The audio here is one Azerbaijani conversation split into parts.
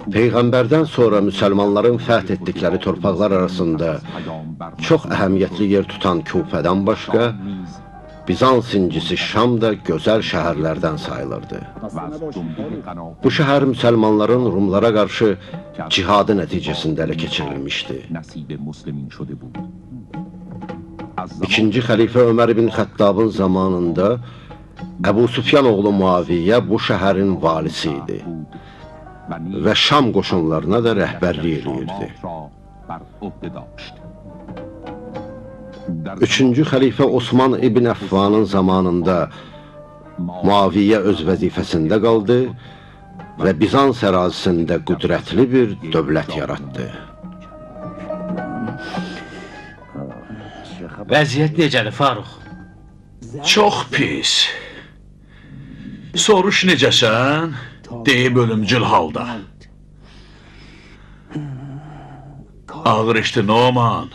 Peyğəmbərdən sonra müsəlmanların fəth etdikləri torpaqlar arasında çox əhəmiyyətli yer tutan Kufədən başqa, Bizans incisi Şam da gözəl şəhərlərdən sayılırdı. Bu şəhər müsəlmanların Rumlara qarşı cihadı nəticəsində ələ keçirilmişdi. İkinci xəlifə Ömər ibn Xəttabın zamanında Əbu Süfyan oğlu Muaviyyə bu şəhərin valisi idi və Şam qoşunlarına da rəhbərlik edirdi. Üçüncü xəlifə Osman ibn Əffanın zamanında Muaviyyə öz vəzifəsində qaldı və Bizans ərazisində qüdrətli bir dövlət yaratdı. Vəziyyət necədir, Farux? Çox pis. Soruş necəsən? Deyib ölümcül halda. Ağır işdi, Noman.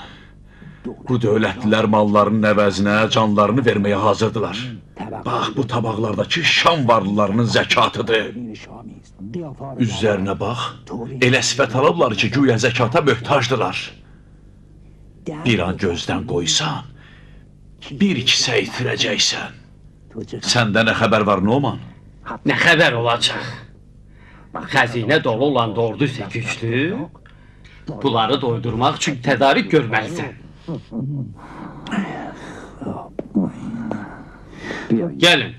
Bu dövlətlilər mallarının əvəzinə canlarını verməyə hazırdılar. Bax, bu tabaqlardakı Şam varlılarının zəkatıdır. Üzlərinə bax, elə sifət alıblar ki, güya zəkata möhtacdılar. Bir an gözdən qoysan, bir kisə itirəcəksən. Səndə nə xəbər var, Noman? Nə xəbər olacaq? Xəzinə dolu olan ordu isə güclü, bunları doydurmaq üçün tədarik görməlisən. Gəlin.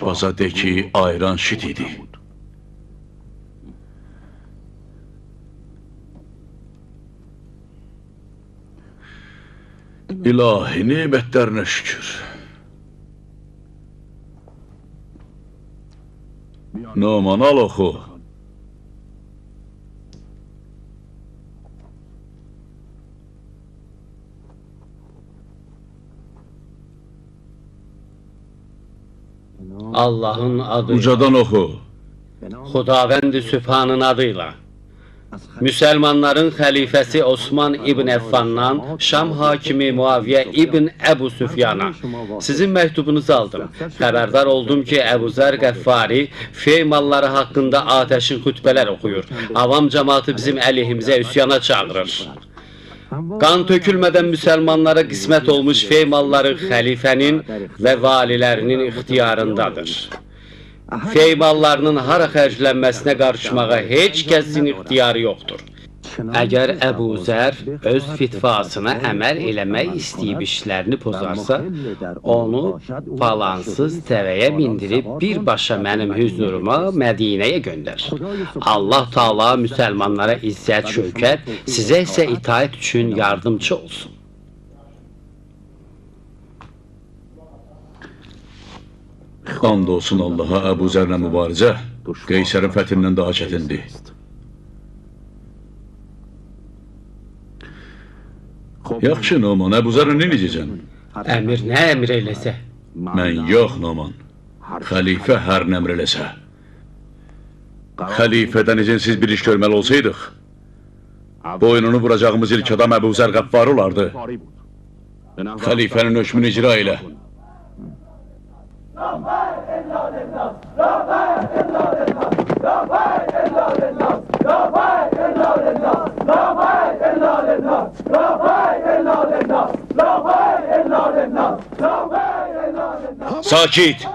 Aşpaza de ki, ayran şit idi. İlahi nimətlərinə şükür. Noman, al oxu. Allah'ın adıyla, Ucadan oxu. Xudavənd-i Sübhanın adıyla, Müsəlmanların xəlifəsi Osman ibn Əffandan Şam hakimi Muaviyyə ibn Əbu Süfyana sizin məktubunuzu aldım. Xəbərdar oldum ki, Əbu Zər Qəffari fey malları haqqında atəşin xütbələr oxuyur. Avam cəmaatı bizim əleyhimizə üsyana çağırır. Qan tökülmədən müsəlmanlara qismət olmuş fey malları xəlifənin və valilərinin ixtiyarındadır. Fey mallarının hara xərclənməsinə qarışmağa heç kəsin ixtiyarı yoxdur. Əgər Əbu Zər öz fitvasına əməl eləmək istəyib işlərini pozarsa, onu falansız dəvəyə bindirib birbaşa mənim hüzuruma Mədinəyə göndər. Allah Taala müsəlmanlara izzət, şövkət, sizə isə itaət üçün yardımcı olsun. And olsun Allaha, Əbu Zərlə mübarizə Qeysərin fəthindən daha çətindir. Yaxşı, Noman, Əbu Zərlə nə edəcəksən? Əmir nə əmr eləsə? Mən yox, Noman. Xəlifə hər nə əmr eləsə. Xəlifədən izinsiz bir iş görməli olsaydıq, boynunu vuracağımız ilk adam Əbu Zər Qəffar olardı. Xəlifənin hökmünü icra elə. Sakit!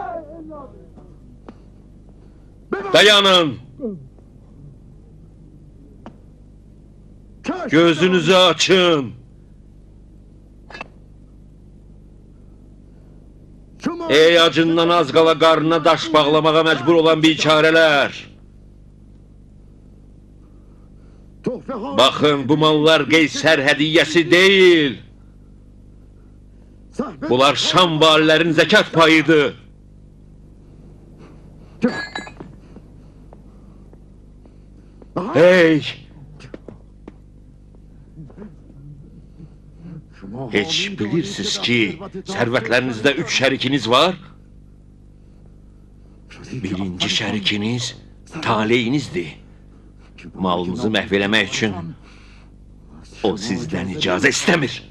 Dayanın. Gözünüzü açın. Ey acından az qala qarnına daş bağlamağa məcbur olan biçarələr. Baxın, bu mallar Qeysər hədiyyəsi deyil. Bunlar Şam valilərin zəkat payıdır. Hey! Heç bilirsiniz ki, sərvətlərinizdə 3 şərikiniz var? Birinci şərikiniz taleyinizdir. Malınızı məhv eləmək üçün o sizdən icazə istəmir.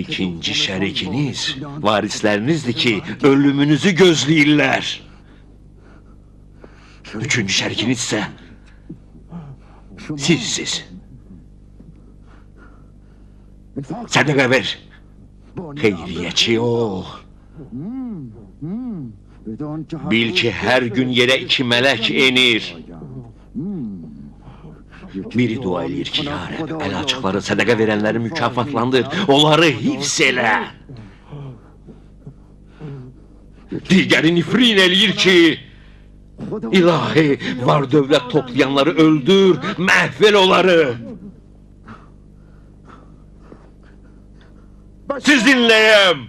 İkinci şərikiniz varislərinizdir ki, ölümünüzü gözləyirlər. Üçüncü şərikiniz isə sizsiz. Sədəqə ver. Xeyriyyəçi ol. Bil ki, hər gün yerə 2 mələk enir. Biri dua eləyir ki, ya Rəbb, əl açıqları sədəqə verənləri mükafatlandır, onları hifz elə. Digəri nifrin eləyir ki, İlahi, var dövlət toplayanları öldür, məhv el onları. Sizinləyəm.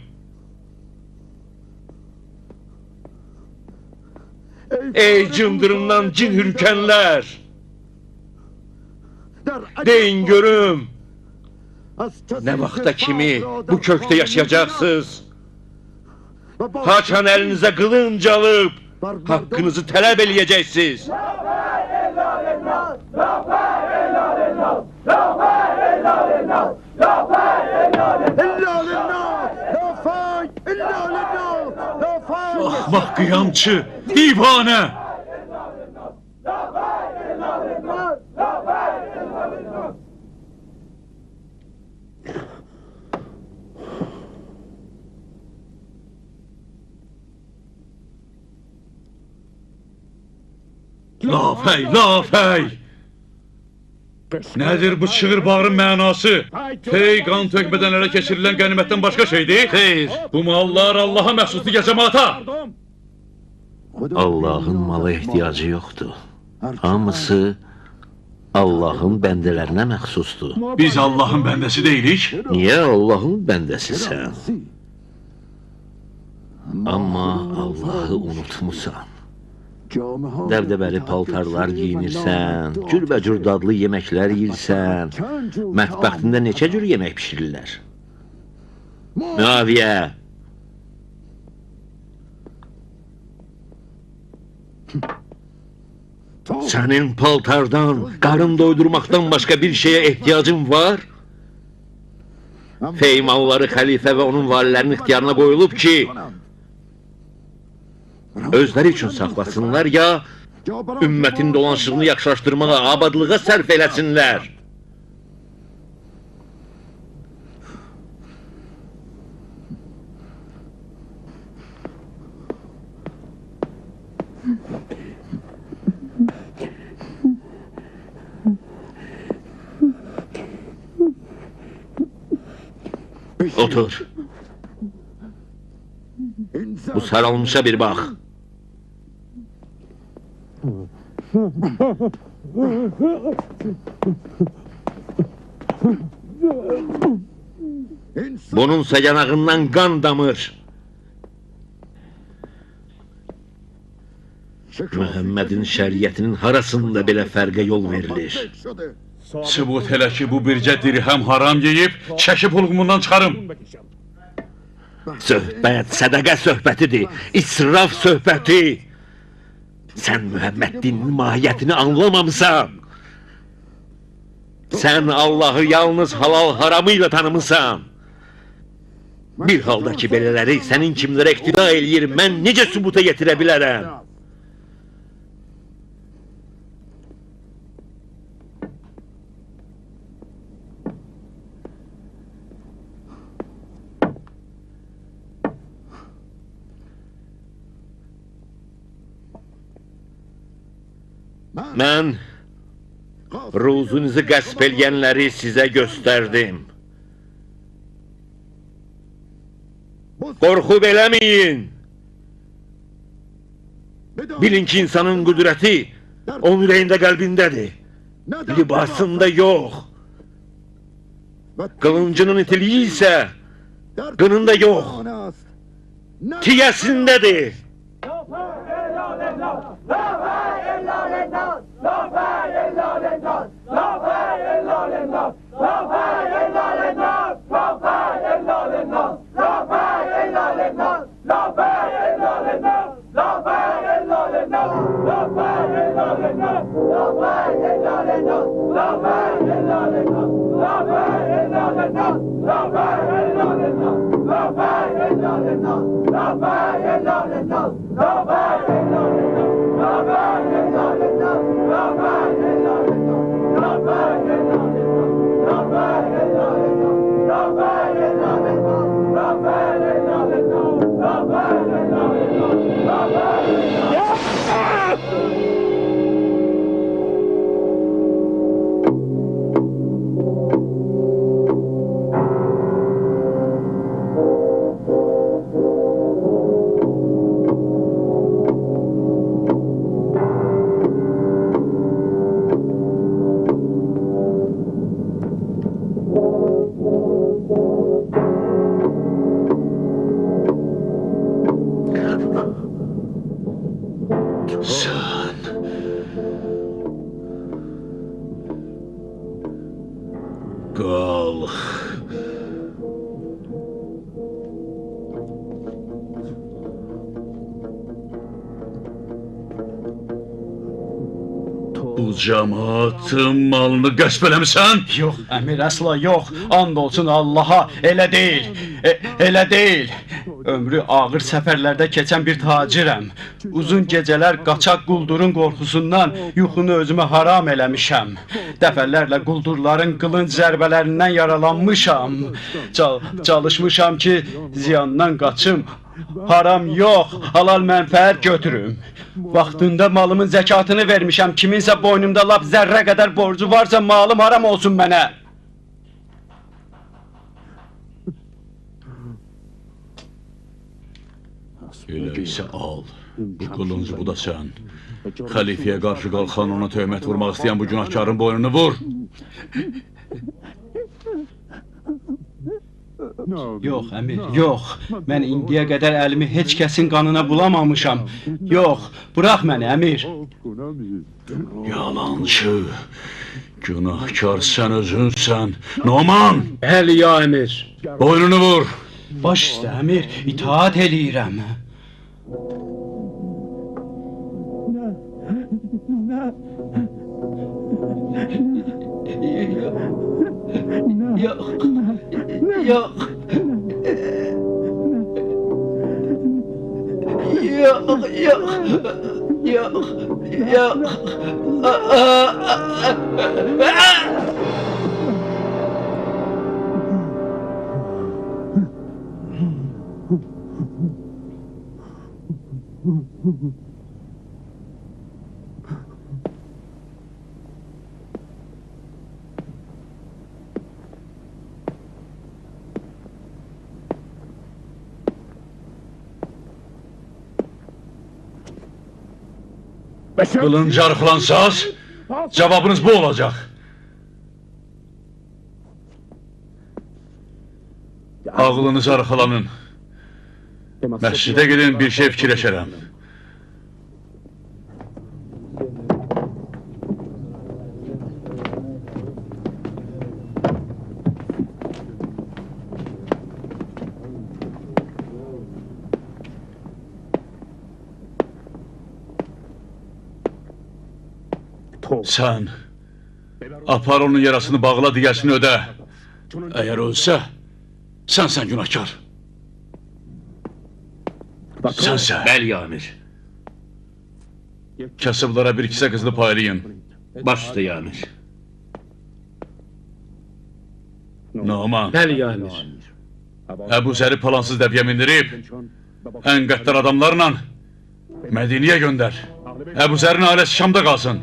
Ey cındırından cin hürkənlər. Deyin görüm. Nə vaxta kimi bu kökdə yaşayacaqsınız? Haçan əlinizə qılınc alıb haqqınızı tələb eləyəcəksiniz. Ahmaq qiyamçı, divanə! Lafey, lafey! Nədir bu çığır bağırın mənası? Hey, qan tökmədənlərə keçirilən qənimətdən başqa şeydir? Xeyr. Bu mallar Allaha məxsusdur ya cəmaata? Allahın mala ehtiyacı yoxdur. Hamısı Allahın bəndələrinə məxsusdur. Biz Allahın bəndəsi deyilik. Niyə Allahın bəndəsisən? Amma Allahı unutmusan. Dəbdəbəli paltarlar giyinirsən, cürbəcür dadlı yeməklər yiyirsən, mətbəxtində neçə cür yemək pişirirlər? Müaviyə! Sənin paltardan, qarın doydurmaqdan başqa bir şeyə ehtiyacın var? Feymalları xəlifə və onun valilərinin ixtiyarına qoyulub ki, özləri üçün saxlasınlar ya, ümmətin dolanışığını yaxşılaşdırmağa, abadlığa sərf eləsinlər. Otur. Bu sarılmışa bir bax. Bununsa yanağından qan damır. Məhəmmədin şəriətinin harasında belə fərqə yol verilir? Sübut elə ki, bu bircə dirhəm haram yeyib, çəkib hulğumundan çıxarım. Söhbət, sədəqə söhbətidir, israf söhbəti. Sən Mühəmməd dininin mahiyyətini anlamamısan. Sən Allahı yalnız halal haramıyla tanımısan. Bir halda ki, belələri sənin kimlərə iqtida eləyir, mən necə sübuta yetirə bilərəm? Mən ruzunuzu qəsb eləyənləri sizə göstərdim. Qorxub eləməyin. Bilin ki, insanın qüdrəti onun ürəyində, qəlbindədir. Libasında yox. Qılıncının itiliyi isə qınında yox. Tiyəsindədir. Qalx. Bu cəmaatın malını qəsb eləmisən? Yox, əmir, əsla yox. And olsun Allaha, elə deyil. Elə deyil. Ömrü ağır səfərlərdə keçən bir tacirəm. Uzun gecələr qaçaq quldurun qorxusundan yuxunu özümə haram eləmişəm. Dəfələrlə quldurların qılınc zərbələrindən yaralanmışam. Çalışmışam ki, ziyandan qaçım. Haram yox, halal mənfəət götürüm. Vaxtında malımın zəkatını vermişəm. Kiminsə boynumda lap zərrə qədər borcu varsa malım haram olsun mənə. Elə isə al. Bu qılıncı bu da sən. Xəlifəyə qarşı qalxan, ona töhmət vurmaq istəyən bu günahkarın boynunu vur. Yox, əmir, yox. Mən indiyə qədər əlimi heç kəsin qanına bulamamışam. Yox, burax məni, əmir. Yalancı. Günahkar sən özünsən. Noman! Bəli, ya əmir. Boynunu vur. Baş üstə, əmir, itaat eləyirəm. Yox, yox. Yox, yox. Yox, yox. Qılınca arxılansaz, cavabınız bu olacaq. Ağlınızı arxalanın. Məscidə gedin, bir şey fikirləşərəm. Sən apar onun yarasını bağla, digərsini ödə. Əgər ölsə, sənsən günahkar. Sənsə. Bəli, ya əmir. Kasıblara bir kisə qızını paylayın. Baş üstə, ya əmir. Numan, Bəli, ya əmir. Əbu Zəri palansız dəbiyə mindirib, ən qəddar adamlarla Mədiniyə göndər. Əbu Zərin ailəsi Şamda qalsın.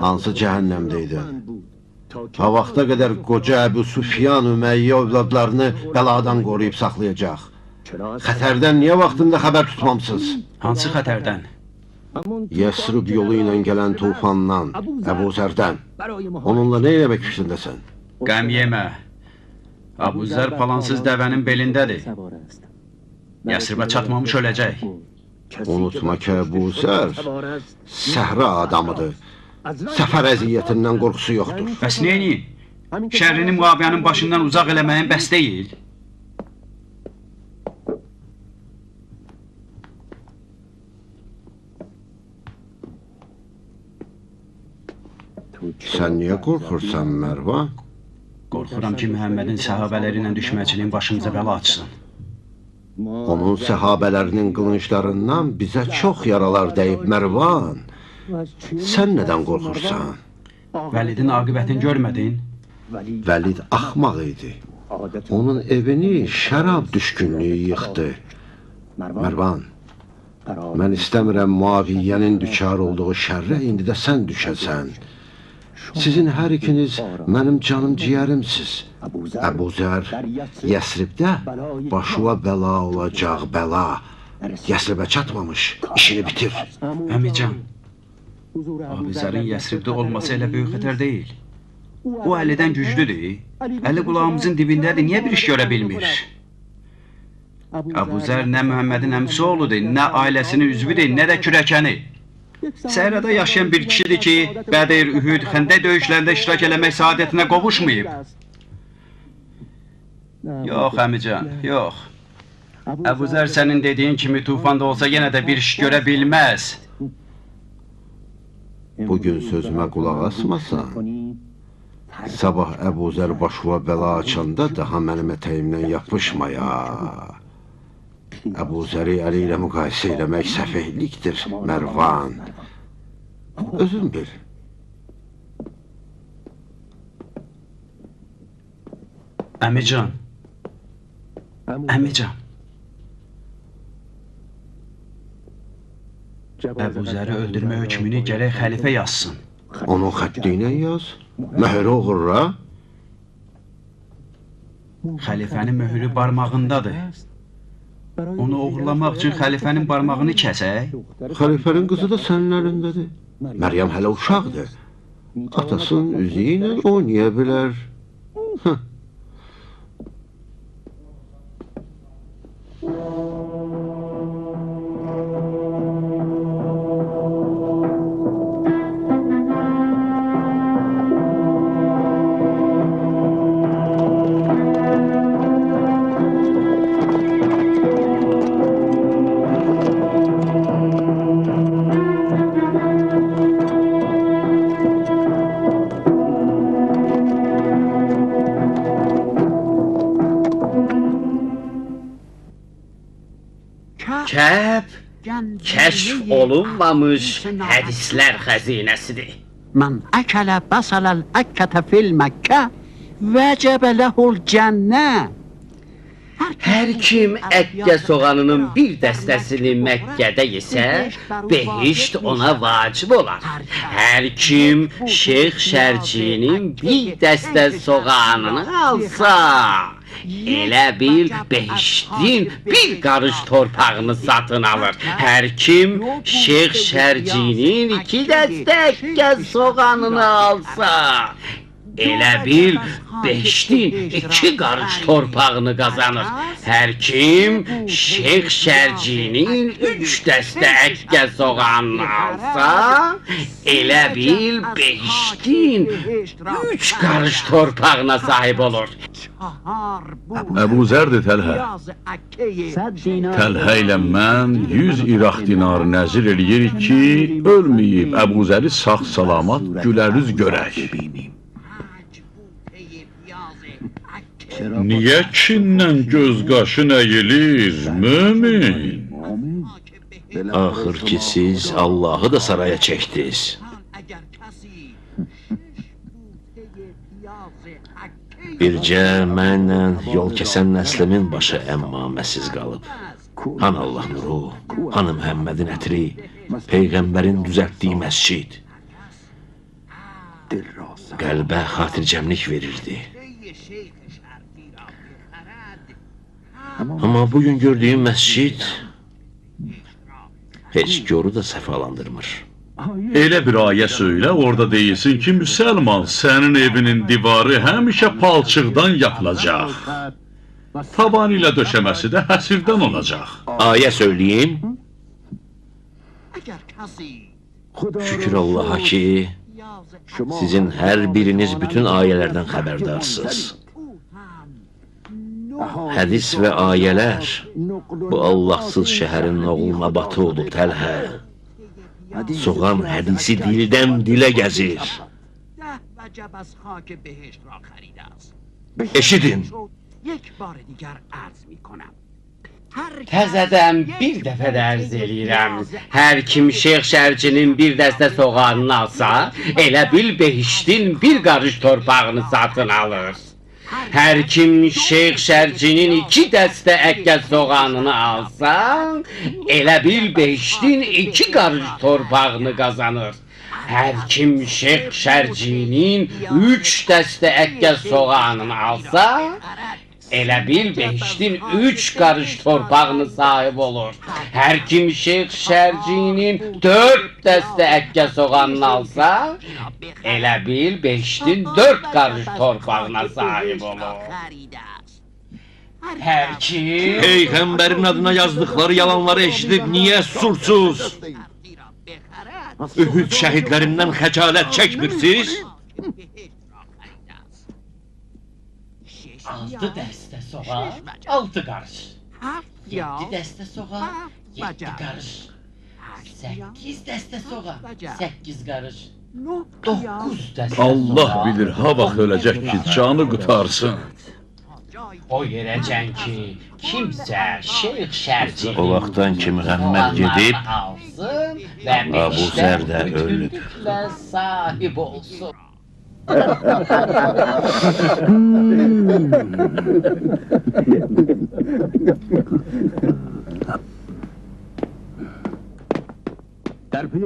Hansı cəhənnəmdə idi? Ha vaxta qədər qoca Əbu Süfyan Ümeyyə övladlarını bəladan qoruyub saxlayacaq. Xətərdən niyə vaxtında xəbər tutmamsınız? Hansı xətərdən? Yəsrib yolu ilə gələn tufandan, Əbu Zərdən. Onunla nə eləmək fikrindəsən? Qəm yemə. Abu Zər palansız dəvənin belindədir. Yəsribə çatmamış öləcək. Unutma ki, Əbu Zər səhra adamıdır. Səfər əziyyətindən qorxusu yoxdur. Bəs neyini? Şərrini Muaviyyənin başından uzaq eləməyin bəs deyil. Sən niyə qorxursan, Mərvan? Qorxuram ki, Məhəmmədin səhabələri ilə düşməciliyin başımıza bəla açsın. Onun səhabələrinin qılınclarından bizə çox yaralar dəyib, Mərvan. Sən nədən qorxursan? Vəlidin aqibətini görmədin? Vəlid axmaq idi. Onun evini şərab düşkünlüyü yıxdı. Mərvan, mən istəmirəm Muaviyyənin düçar olduğu şərrə indi də sən düşəsən. Sizin hər ikiniz mənim canım ciyərimsiz. Əbu Zər, Yəsribdə başıva bəla olacaq bəla. Yəsribə çatmamış, işini bitir. Əmican, Abu Zərin Yəsribdə olması elə böyük xətər deyil. O Əlidən güclüdür. Əli qulağımızın dibindədir, niyə bir iş görə bilmir? Abu Zər nə Məhəmmədin əmisi oğludur, nə ailəsinin üzvüdür, nə də kürəkəni. Səhrada yaşayan bir kişidir ki, Bədir, Ühüd, Xəndək döyüşlərində iştirak eləmək saadətinə qovuşmayıb. Yox, əmican, yox. Əbu Zər sənin dediyin kimi tufanda olsa yenə də bir iş görə bilməz. Bugün sözümə qulaq asmasan, sabah Əbu Zər başıva bəla açanda daha mənim ətəyimdən yapışmaya. Əbu Zəri Əli ilə müqayisə eləmək səfehlikdir, Mərvan. Özün bil. Əmican, əmican. Əbu Zəri öldürmə hökmünü gərək xəlifə yazsın. Onun xətti ilə yaz. Möhrü uğurra. Xəlifənin möhrü barmağındadır. Onu uğurlamaq üçün xəlifənin barmağını kəsək? Xəlifənin qızı da sənin əlindədir. Məryəm hələ uşaqdır. Atasının üzüyü ilə oynaya bilər. Kəb, kəşf olunmamış hədislər xəzinəsidir. من أكل بصل الأكة في المكة وجب له الجنة. Hər kim əkkə soğanının bir dəstəsini Məkkədə yesə, behişt ona vacib olar. Hər kim Şeyx Şərcinin bir dəstə soğanını alsa, elə bil behiştin bir qarış torpağını satın alır. Hər kim Şeyx Şərcinin 2 dəstə əkkə soğanını alsa, elə bil behiştin 2 qarış torpağını qazanır. Hər kim Şeyx Şərcinin 3 dəstə əkkə soğanını alsa, elə bil behiştin 3 qarış torpağına sahib olur. Əbu Zərdir Təlhə. Təlhə ilə mən 100 İraq dinarı nəzir eləyirik ki, ölməyib Əbu Zəri sağ-salamat gülərüz görək. Niyə kinlə göz qaşın əyilir, mömin? Axır ki siz Allahı da saraya çəkdiniz. Bircə mənlə yol kəsən nəslimin başı əmmaməsiz qalıb. Han Allah nuru, hanı Məhəmmədin ətri, Peyğəmbərin düzəltdiyi məscid. qəlbə xatircəmlik verirdi. Amma bugün gördüyüm məscid heç yoru da səfalandırmır. Elə bir ayə söylə, orada deyilsin ki, müsəlman, sənin evinin divarı həmişə palçıqdan yapılacaq. Tavan ilə döşəməsi də həsirdən olacaq. Ayə söyləyim. Şükür Allaha ki, sizin hər biriniz bütün ayələrdən xəbərdarsınız. Hədis və ayələr bu Allahsız şəhərin oğluna batı olub Təlhə. Soğan hədisi dildən dilə gəzir. Eşidin. Təzədən bir dəfə də ərz eləyirəm. Hər kim Şeyx Şərcinin bir dəstə soğanını alsa, elə bil behiştin bir qarış torpağını satın alır. Hər kim Şeyx Şərcinin 2 dəstə əkkəz soğanını alsa, elə bil behiştin 2 qarış torpağını qazanır. Hər kim Şeyx Şərcinin 3 dəstə əkkəz soğanını alsa, elə bil behiştin 3 qarış torpağını sahib olur. Hər kim Şeyx Şərcinin 4 dəstə əkkə soğanını alsa, elə bil behiştin 4 qarış torpağına sahib olur. Hər kim Peyğəmbərin adına yazdıqları yalanları eşidib niyə susursuz? Ühud şəhidlərindən xəcalət çəkmirsiniz? 6 dəstə soğan, 6 qarış. 7 dəstə soğan, 7 qarış. 8 dəstə soğan, 8 qarış. 9 dəstə soğan. Allah bilir, ha vaxt öləcək ki, canı qutarsın. O yerəcən ki, kimsə Şeyx Şərci O vaxtdan ki Məhəmməd gedib, alsın və Abu Zər də ölüb. Sahib olsun.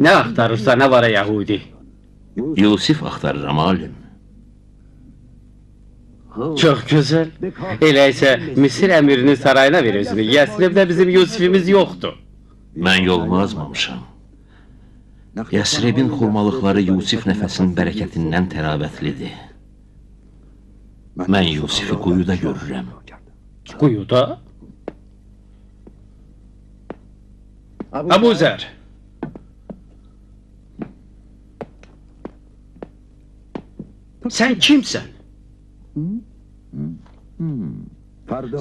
Nə axtarırsa, nə var Yahudi? Yusif axtarıram alim. Çox gözəl. Elə isə Misir əmirinin sarayına ver özünü. Yəsribdə bizim Yusifimiz yoxdur. Mən yolumu azmamışam. Yəsribin xurmalıqları Yusif nəfəsinin bərəkətindən təravətlidir. Mən Yusifi quyuda görürəm. Quyuda? Əbu Zər, sən kimsən?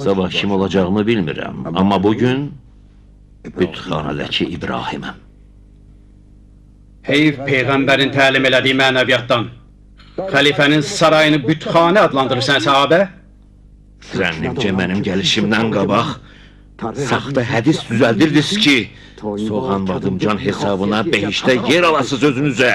Sabah kim olacağımı bilmirəm, amma bugün bütxanədəki İbrahiməm. Heyf Peyğəmbərin təlim elədiyi mənəviyyatdan. Xəlifənin sarayını bütxanə adlandırırsan sahabə? Zənnimcə mənim gəlişimdən qabaq saxta hədis düzəldirdiniz ki, Soğan Badımcan hesabına behişdə yer alasız özünüzə.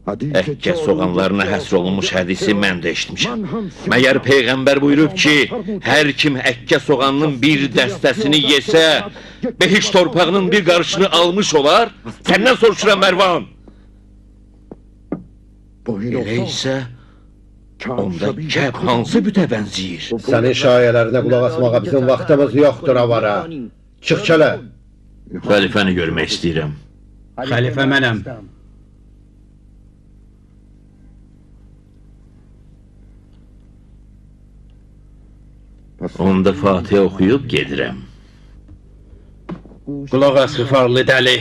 Əkkə soğanlarına həsr olunmuş hədisi mən də eşitmişəm. Məyər Peyğəmbər buyurub ki, hər kim əkkə soğanının bir dəstəsini yesə, behiş torpağının bir qarışını almış olar? Səndən soruşuram Mərvan. Elə isə, onda kəb hansı bütə bənziyir? Sənin şayələrinə qulaq asmağa bizim vaxtımız yoxdur avara. Çıx kələ. Xəlifəni görmək istəyirəm. Xəlifə mənəm. Onda Fatihə oxuyub gedirəm. Qulaq as xifarlı dəli.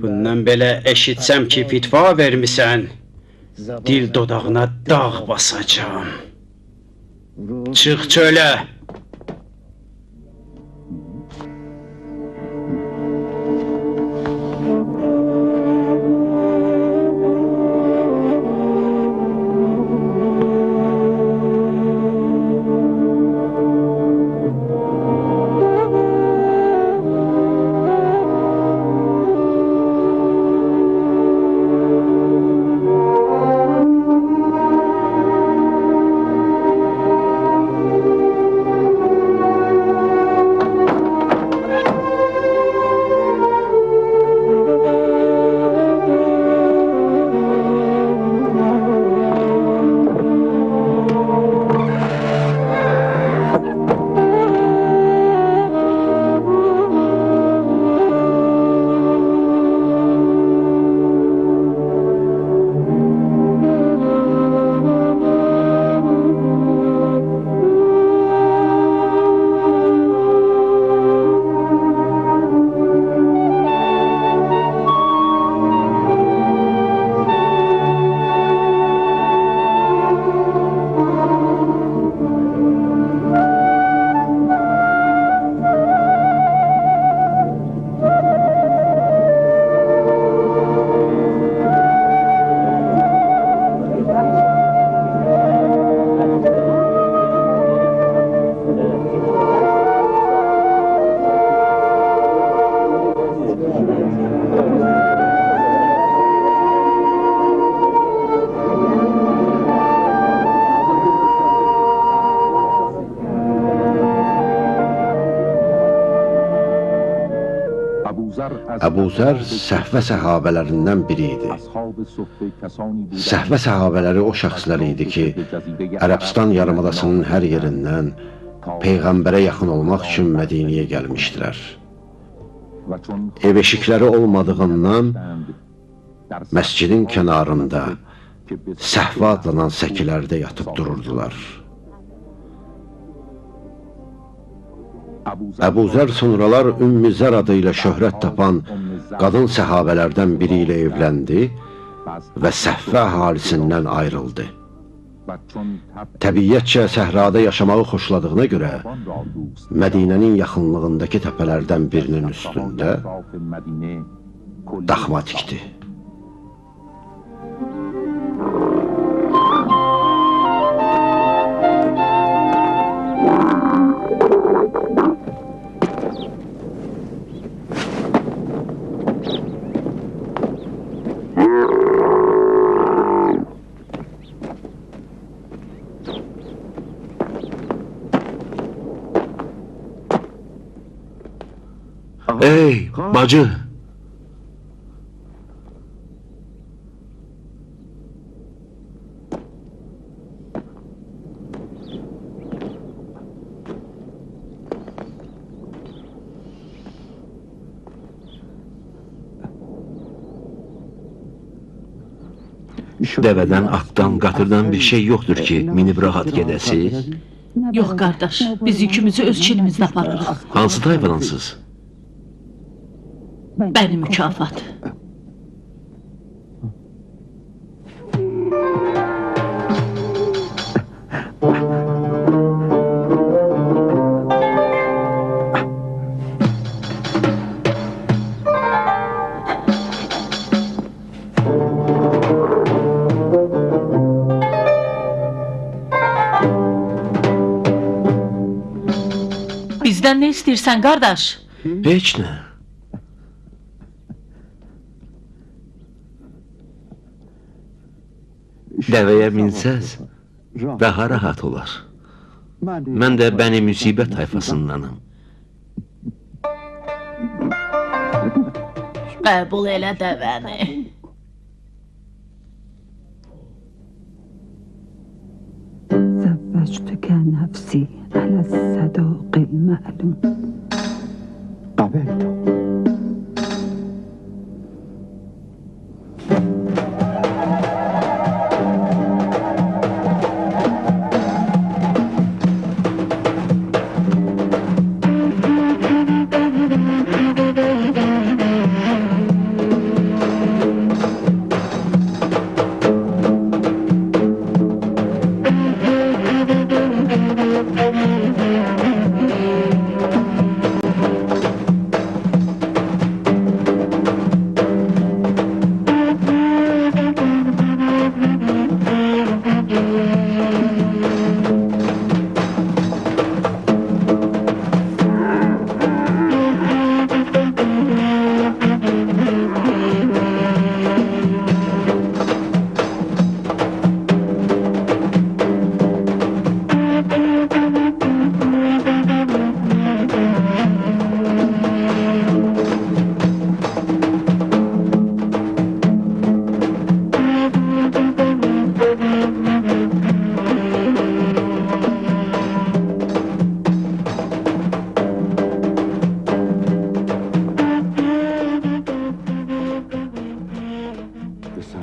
Bundan belə eşitsəm ki, fitva vermisən, dil dodağına dağ basacağım. Çıx çölə. Əbu Zər səhvə səhabələrindən biri idi. Səhvə səhabələri o şəxslər idi ki, Ərəbistan yarımadasının hər yerindən Peyğəmbərə yaxın olmaq üçün Mədiniyə gəlmişdilər. Ev eşikləri olmadığından məscidin kənarında səhvə adlanan səkilərdə yatıb dururdular. Əbu Zər sonralar Ümmü Zər adı ilə şöhrət tapan qadın səhabələrdən biri ilə evləndi və səhvə əhalisindən ayrıldı. Təbiyyətcə səhrada yaşamağı xoşladığına görə Mədinənin yaxınlığındakı təpələrdən birinin üstündə daxma tikdi. Ey, bacı! Dəvədən, atdan, qatırdan bir şey yoxdur ki, minib rahat gedəsiz? Yox qardaş, biz yükümüzü öz çilimizdə aparırıq. Hansı tayfadansız? Bəni mükafat. Bizdən nə istəyirsən qardaş? Heç nə. Dəvəyə minsəz, daha rahat olar. Mən də bəni müsibət tayfasındanım. Qəbul elə dəvəni. زوجتك نفسي على الصداق المعلوم قبلت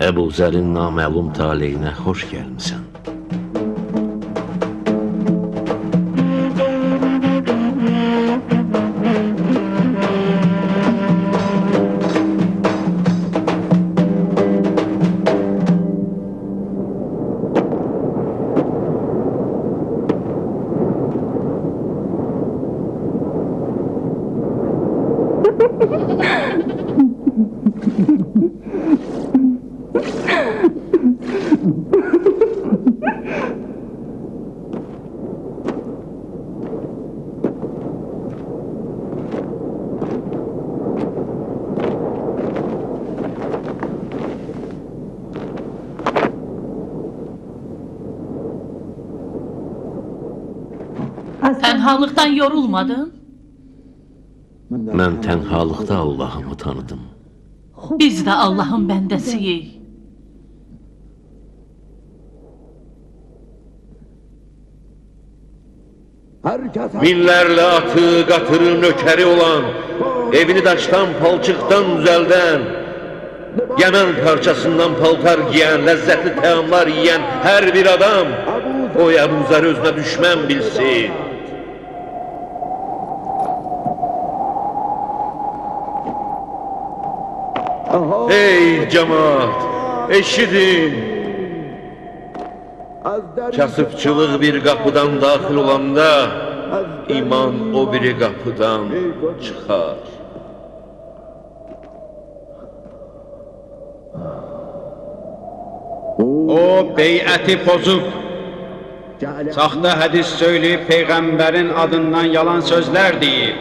Əbu Zərin naməlum taleyinə xoş gəlmisən. Tənhalıqdan yorulmadın? Mən tənhalıqda Allahımı tanıdım. Biz də Allahın bəndəsiyik. Minlərlə atı, qatırı, nökəri olan, evini daşdan, palçıqdan düzəldən, Yemen parçasından paltar giyən, ləzzətli təamlar yiyən hər bir adam o Əbu Zər özünə düşmən bilsin. Ey cemaat, eşidin! Kasıbçılıq bir qapıdan daxil olanda, iman o biri qapıdan çıxar. O beyəti pozub, saxta hədis söyləyib, Peyğəmbərin adından yalan sözlər deyib,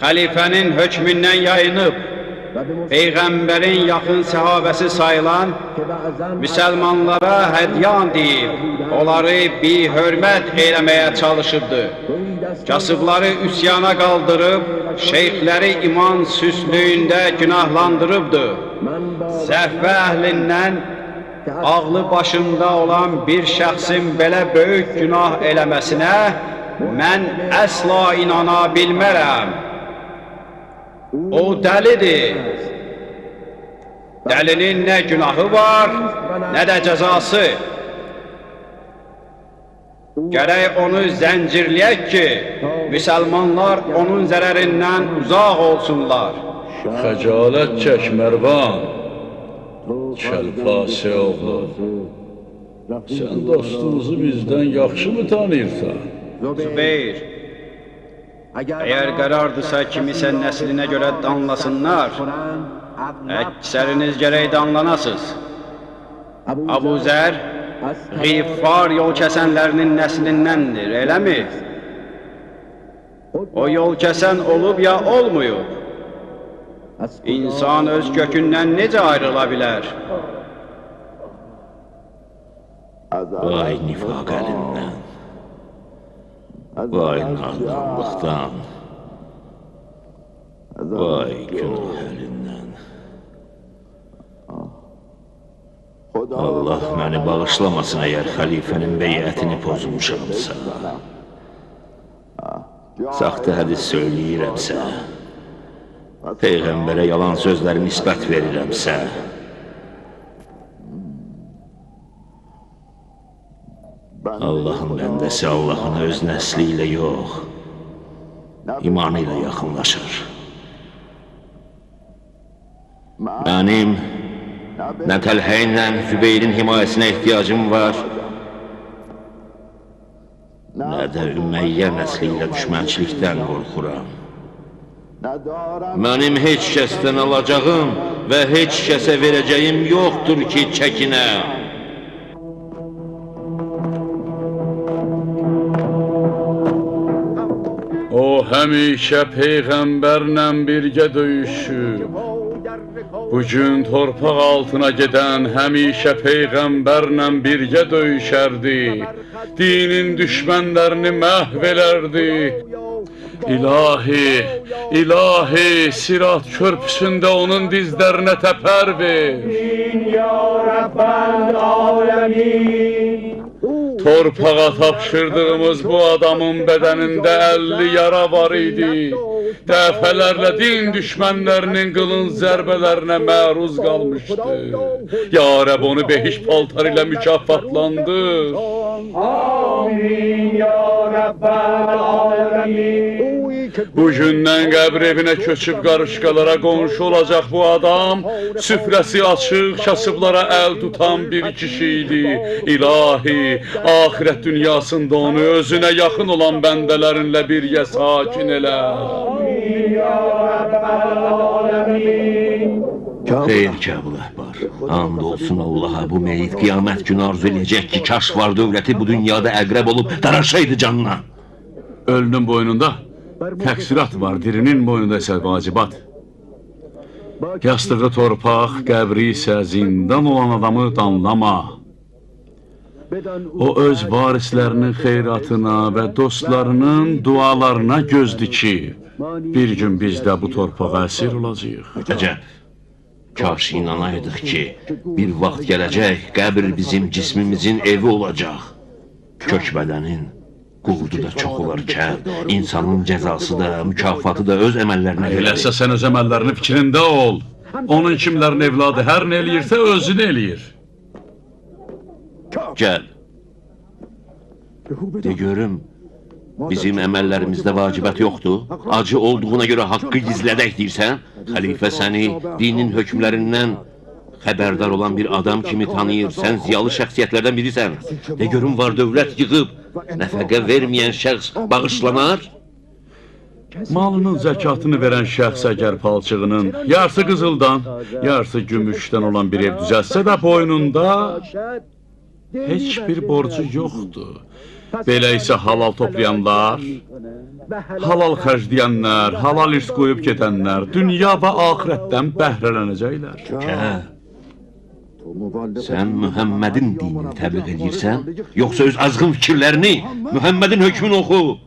xəlifənin hökmündən yayınıb, Peyğəmbərin yaxın səhabəsi sayılan müsəlmanlara hədyan deyib, onları bir hörmət eləməyə çalışıbdır. Kasıbları üsyana qaldırıb, şeyxləri iman süslüyündə günahlandırıbdır. Səhvə əhlindən ağlı başında olan bir şəxsin belə böyük günah eləməsinə mən əsla inana bilmərəm. O dəlidir. Dəlinin nə günahı var, nə də cəzası. Gərək onu zəncirləyək ki, müsəlmanlar onun zərərindən uzaq olsunlar. Xəcalət çək Mərvan, Kəlpasi oğlu. Sən dostumuzu bizdən yaxşı mı tanıyırsan? Zübeyir, əgər qərardırsa kimisə nəslinə görə danlasınlar, əksəriniz gərək danlanasız. Əbu Zər, Ğifar yol kəsənlərinin nəslindəndir, eləmi? O yol kəsən olub ya olmuyub? İnsan öz kökündən necə ayrıla bilər? Vay nifaq əlindən, vay nadanlıqdan, vay günah əlindən. Allah məni bağışlamasın əgər xəlifənin beyətini pozmuşamsa, saxta hədis söyləyirəmsə, Peyğəmbərə yalan sözləri nisbət verirəmsə, Allahın bəndəsi Allahın öz nəsli ilə yox, imanı ilə yaxınlaşır. Mənim nə Təlhəyinlə Zübeyrin himayəsinə ehtiyacım var, nə də Ümməyyə nəsli ilə düşmənçilikdən qorxuram. Mənim heç kəsdən alacağım və heç kəsə verəcəyim yoxdur ki, çəkinəm. O həmişə Peyğəmbərlə birgə döyüşüb. Bugün torpaq altına gedən həmişə Peyğəmbərlə birgə döyüşərdi. Dinin düşmənlərini məhv elərdi. İlahi, ilahi, Sirat körpüsündə onun dizlərinə təpər ver. Torpağa tapşırdığımız bu adamın bədənində 50 yara var idi. Dəfələrlə din düşmənlərinin qılın zərbələrinə məruz qalmışdı. Ya Rəb onu behiş paltar ilə mükafatlandır. Amin ya Rəbbəl aləmin. Bugündən qəbr evinə köçüb qarışqalara qonşu olacaq bu adam, süfrəsi açıq, kasıblara əl tutan bir kişi idi. İlahi, axirət dünyasında onu özünə yaxın olan bəndələrinlə birgə sakin elə. Xeyr ki, Əbu Əhbar, and olsun Allaha, bu meyit qiyamət günü arzu eləyəcək ki, kaş var dövləti bu dünyada əqrəb olub daraşaydı canına. Ölünün boynunda təqsirat var, dirinin boynunda isə vacibat. Yastığı torpaq, qəbri isə zindan olan adamı danlama. O öz varislərinin xeyratına və dostlarının dualarına göz dikib. Bir gün biz də bu torpağa əsir olacağıq. Əcəb, kaş inanaydıq ki, bir vaxt gələcək, qəbir bizim cismimizin evi olacaq. Kök bədənin qurdu da çox olarkən, insanın cəzası da, mükafatı da öz əməllərinə gəlir. Eləsə sən öz əməllərini fikrində ol. Onun kimlərin evladı hər nə eləyirsə özünü eləyir. Gəl. De görüm, bizim əməllərimizdə vacibət yoxdur. Acı olduğuna görə haqqı gizlədək deyirsən. Xəlifə səni dinin hökmlərindən xəbərdar olan bir adam kimi tanıyır. Sən ziyalı şəxsiyyətlərdən birisən. De görüm, var dövlət yığıb, nəfəqə verməyən şəxs bağışlanar. Malının zəkatını verən şəxs əgər palçığının yarısı qızıldan, yarısı gümüşdən olan bir ev düzəltsə də boynunda heç bir borcu yoxdur. Belə isə halal toplayanlar, halal xərcləyənlər, halal irs qoyub gedənlər dünya və axirətdən bəhrələnəcəklər. Gəl. Sən Mühəmmədin dinini təbliğ edirsən, yoxsa öz azğın fikirlərini, Mühəmmədin hökmünü oxu.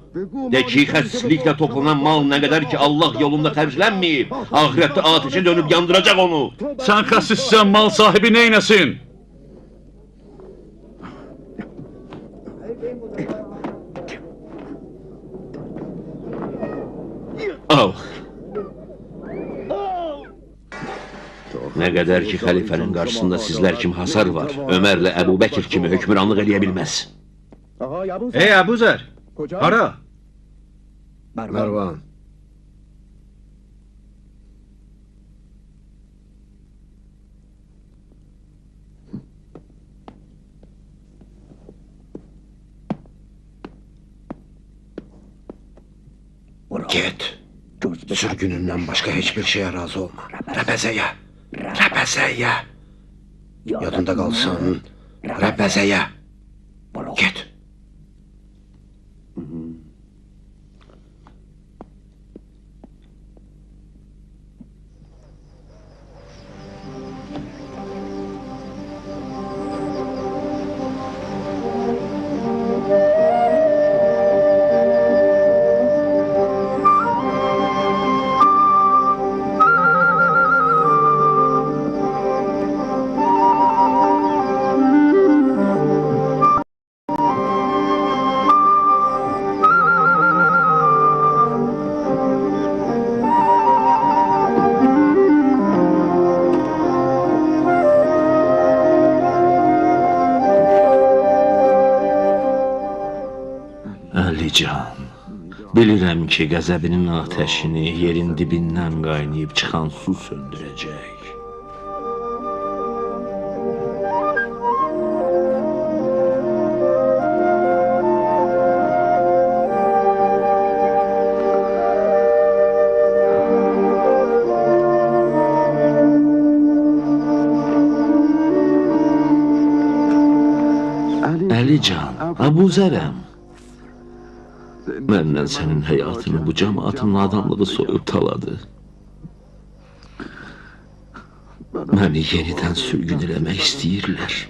De ki, xəsisliklə toplanan mal nə qədər ki Allah yolunda xərclənməyib, axirətdə ateşə dönüb yandıracaq onu. Sən xəsissən, mal sahibi neynəsin? Al. Nə qədər ki xəlifənin qarşısında sizlər kimi hasar var, Ömərlə Əbu Bəkir kimi hökmranlıq eləyə bilməz. Ey Əbu Zər, hara? Mərvan. Get. Sürgünündən başqa heç bir şeyə razı olma. Rəbəzəyə. Rəbəzəyə. Yadında qalsın. Rəbəzəyə. Get. Əlican, bilirəm ki, qəzəbinin ateşini yerin dibindən qaynayıb çıxan su söndürəcək. Əlican, Əbu Zərəm, məndən sənin həyatını bu cəmaatın adamlığı soyub taladı. Məni yenidən sürgün eləmək istəyirlər.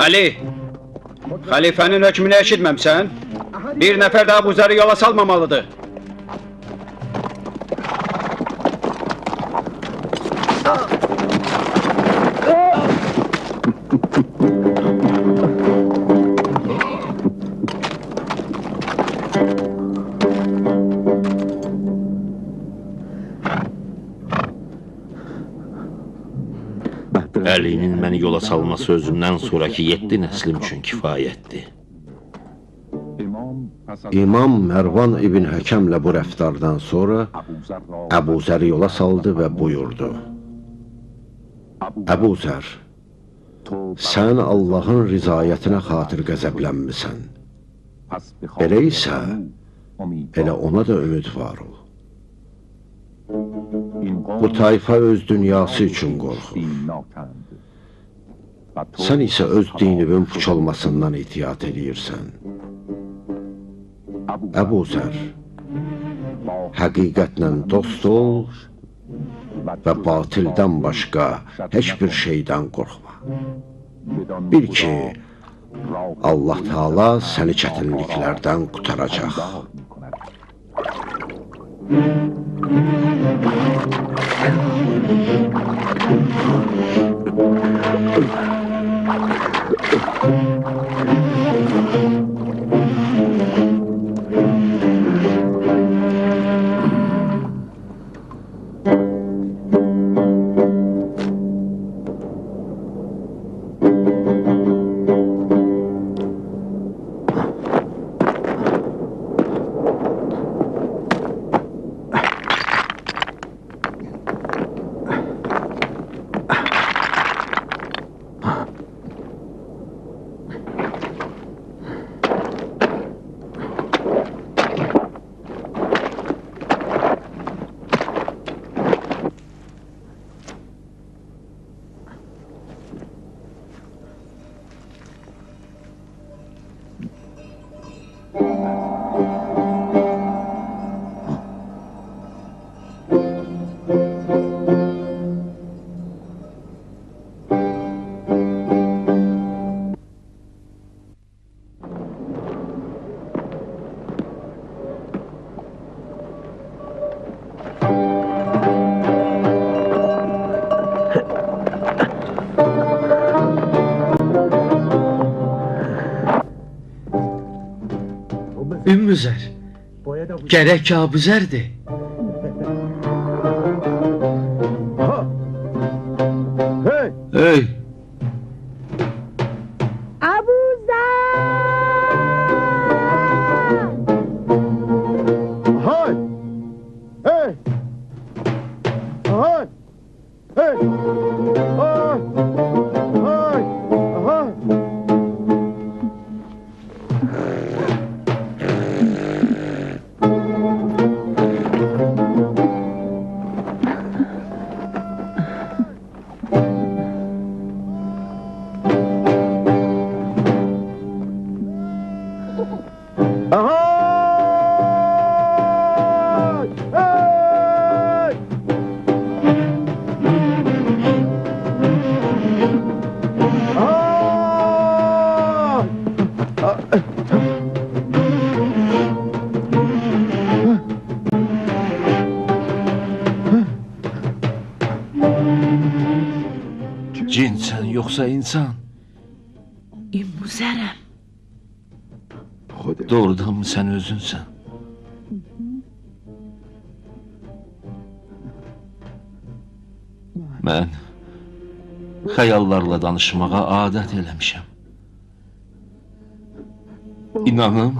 Ali, xəlifənin hökmünü eşitməmsən? Bir nəfər daha bu zəri yola salmamalıdır. Əlinin məni yola salması özümdən sonraki 7 nəslim üçün kifayətdir. İmam Mərvan ibn Həkəmlə bu rəftardan sonra Əbu Zəri yola saldı və buyurdu: Əbu Zər, sən Allahın rizayətinə xatir qəzəblənmisən. Elə isə, elə ona da ümidvar ol. Bu tayfa öz dünyası üçün qorxur. Sən isə öz dininin puç olmasından ihtiyat edirsən. Əbu Zər, həqiqətlə dost ol və batildən başqa heç bir şeydən qorxma. Bil ki, Allah Teala səni çətinliklərdən qutaracaq. Ümmüzər, gərək Abuzərdir. Hey! Cinsən yoxsa insan? Ümmüzərəm. Doğrudan mı sən özünsən? Mən xəyallarla danışmağa adət eləmişəm. İnanım.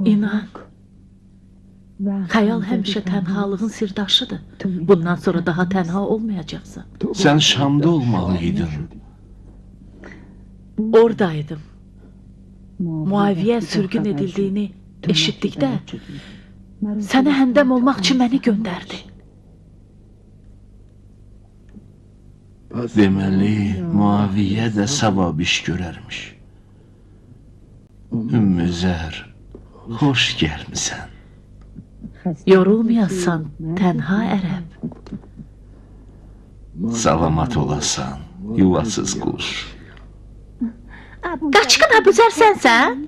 İnan. Xəyal həmişə tənhalığın sirdaşıdır. Bundan sonra daha tənha olmayacaqsan. Sən Şamda olmalıydın. Oradaydım. Muaviyə sürgün edildiyini eşitdikdə sənə həndəm olmaq üçün məni göndərdi. Deməli, Muaviyə də savab iş görərmiş. Ümmüzər, xoş gəlmisən. Yorulmayasan, tənha ərəb. Salamat olasan, yuvasız quş. Qaçqın Abuzər sənsən?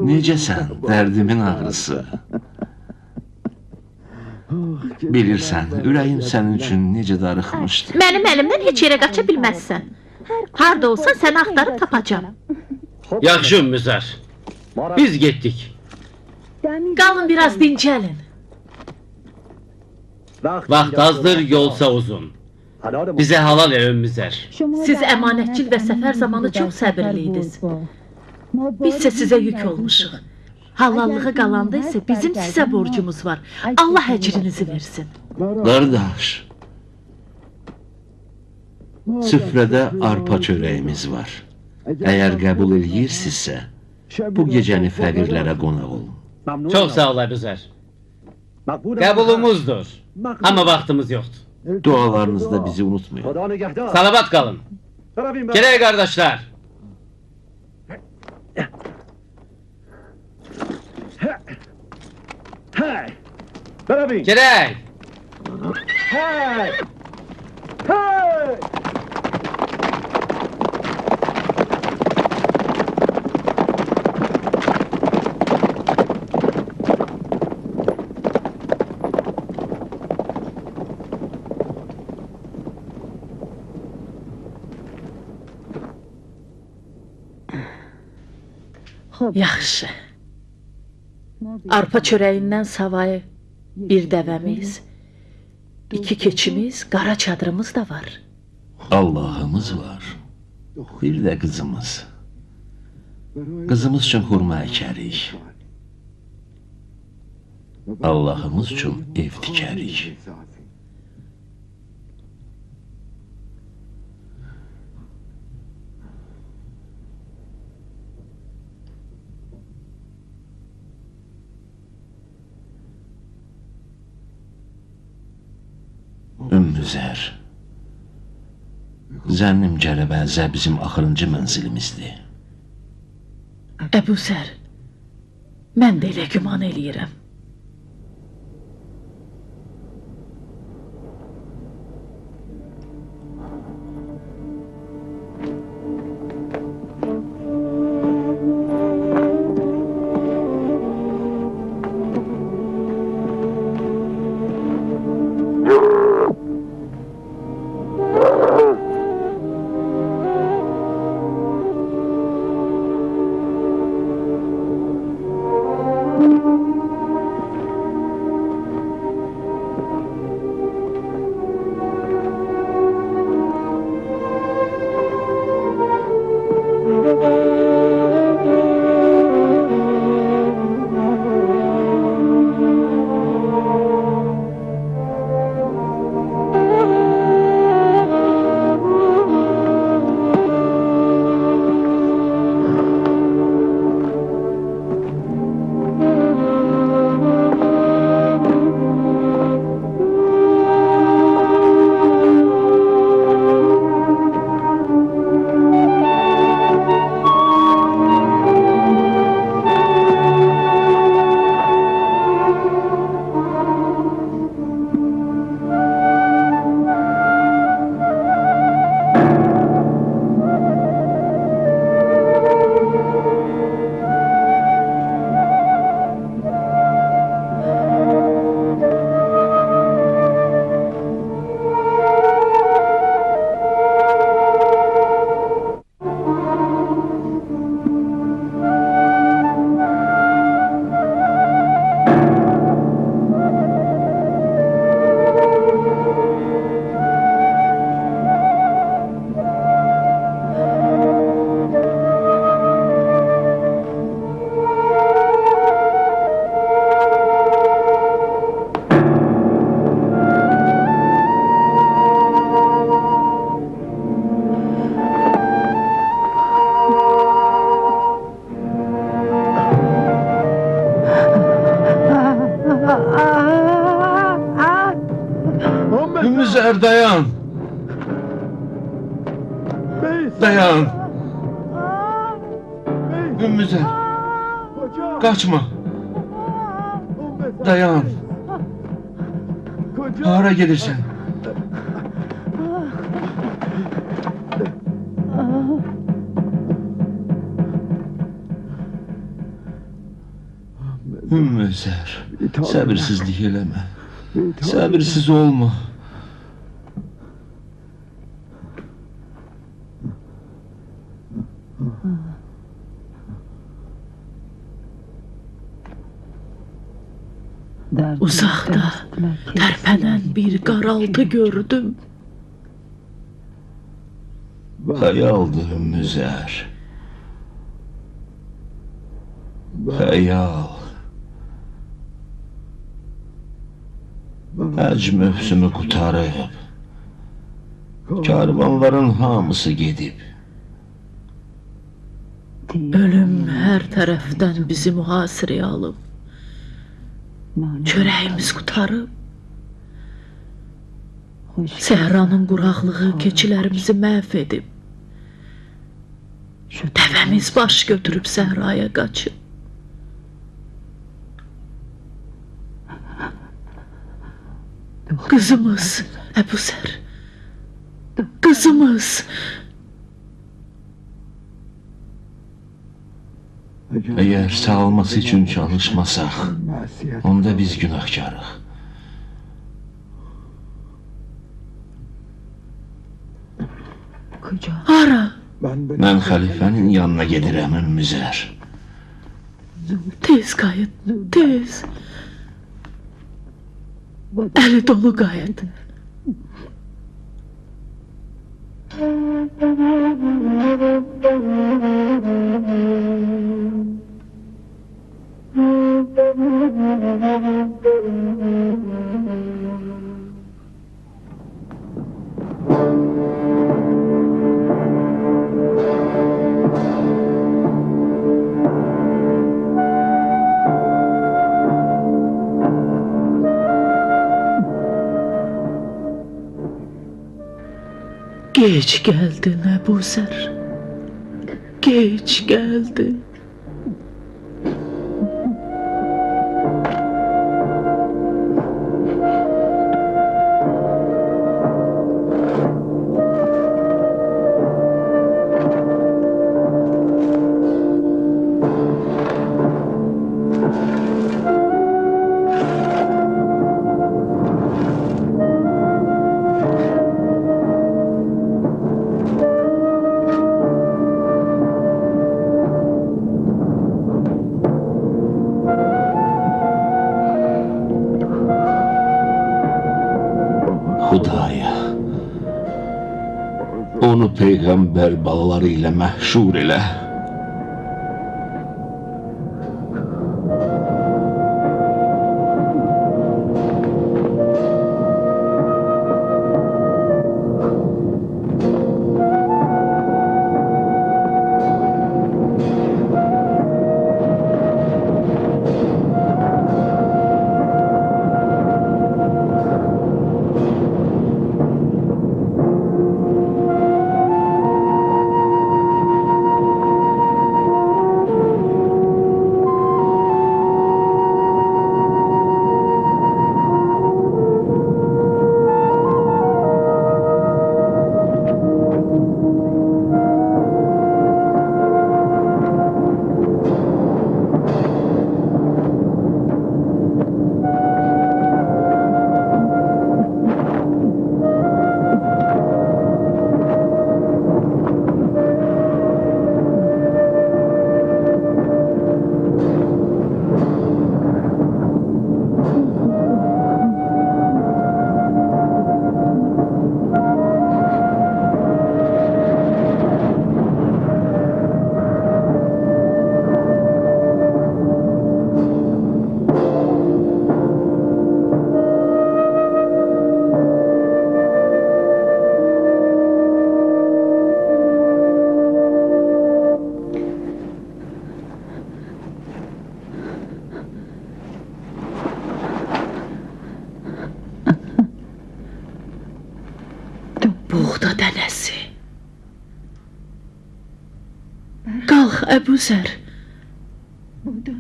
Necəsən, dərdimin ağrısı? Bilirsən, ürəyim sənin üçün necə darıxmışdı. Mənim əlimdən heç yerə qaça bilməzsən. Harda olsan səni axtarıb tapacam. Yaxşı Ümmüzər, biz getdik. Qalın biraz dincəlin. Vaxt azdır, yolsa uzun. Bizə halal el Ümmüzər. Siz əmanətçil və səfər zamanı çox səbirliydiniz. Bizsə sizə yük olmuşuq. Halallığı qalanda isə bizim sizə borcumuz var. Allah əcrinizi versin. Qardaş, süfrədə arpa çörəyimiz var. Əgər qəbul eləyirsinizsə, bu gecəni fəqirlərə qonaq olun. Çox sağ ol Əbuzər. Qəbulumuzdur. Amma vaxtımız yoxdur. Dualarınızda bizi unutmayın. Salavat qalın. Gerək qardaşlar. Gerək. Yaxşı. Arpa çörəyindən savayı bir dəvəmiz, 2 keçimiz, qara çadırımız da var. Allah'ımız var. Bir də qızımız. Qızımız üçün xurma əkərik. Allah'ımız üçün ev tikərik. Ümmüzər, zənnim Gərəbəzə bizim axırıncı mənzilimizdir. Əbuzər, mən də elə güman eləyirəm. Ümmüzər, dayan! Dayan! Ümmüzər, qaçma! Dayan! Hara gedirsən? Ümmüzər, səbirsizlik eləmə. Səbirsiz olma. Uzaqda tərpənən bir qaraltı gördüm. Xəyaldır Ümmüzər. Xəyal. Həcc mövsümü qutarıb. Karvanların hamısı gedib. Ölüm hər tərəfdən bizi mühasirəyə alıb. Çörəyimiz qutarıb. Səhranın quraqlığı keçilərimizi məhv edib. Dəvəmiz baş götürüb səhraya qaçıb. Qızımız Əbuzər. Qızımız. Əgər sağalması üçün çalışmasaq, onda biz günahkarıq. Hara? Mən xəlifənin yanına gedirəm, Ümmüzər. Tez qayıt, tez. Əli dolu qayıt. Geç gəldin Əbuzər. Geç gəldin. Xudaya, onu peyğəmbər balaları ilə məhşur elə. Buğda dənəsi. Qalx Əbuzər.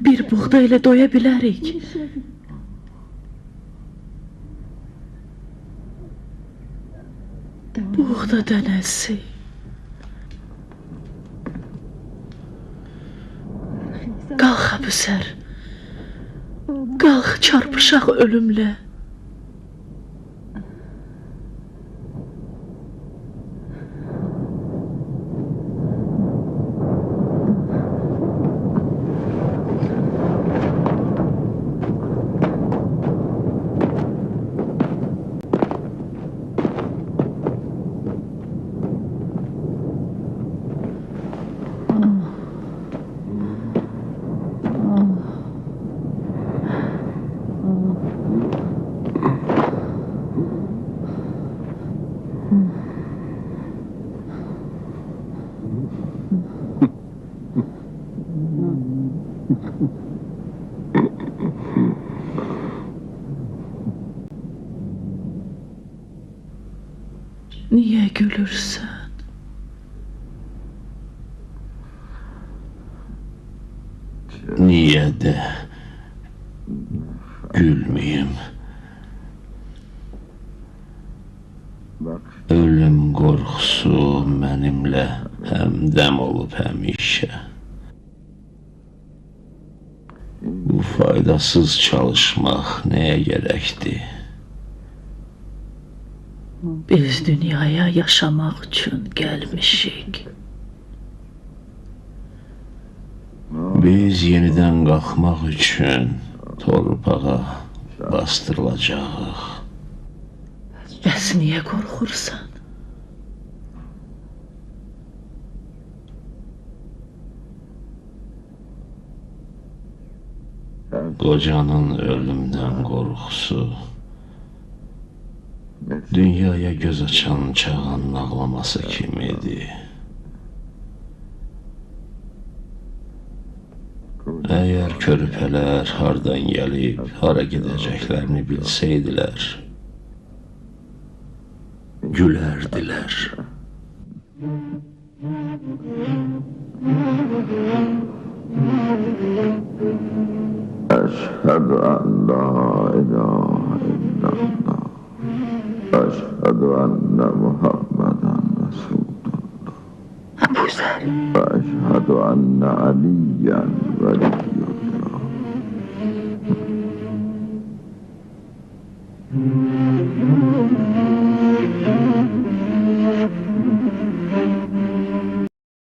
Bir buğda ilə doya bilərik. Buğda dənəsi. Qalx Əbuzər. Qalx çarpışaq ölümlə. Niye gülürsen? Niye de gülmeyeyim? Ölüm korkusu benimle hemdem olup hemişe. Bu faydasız çalışmak neye gerekti? Biz dünyaya yaşamak için gelmişik. Biz yeniden kalkmak için torpağa bastırılacağıq. Bəs niye korkursan? Qocanın ölümdən qorxusu, dünyaya göz açan çağanın ağlaması kimidir. Eğer körpələr hardan gəlib, hara gedəcəklərini bilsəydilər, gülərdilər. Əşhədü ən la ilahə illallah. Əşhədü ənə Muhammədən Resulullah. Əbu Zər. Əşhədü ənə Əliyyən vəliyyullah.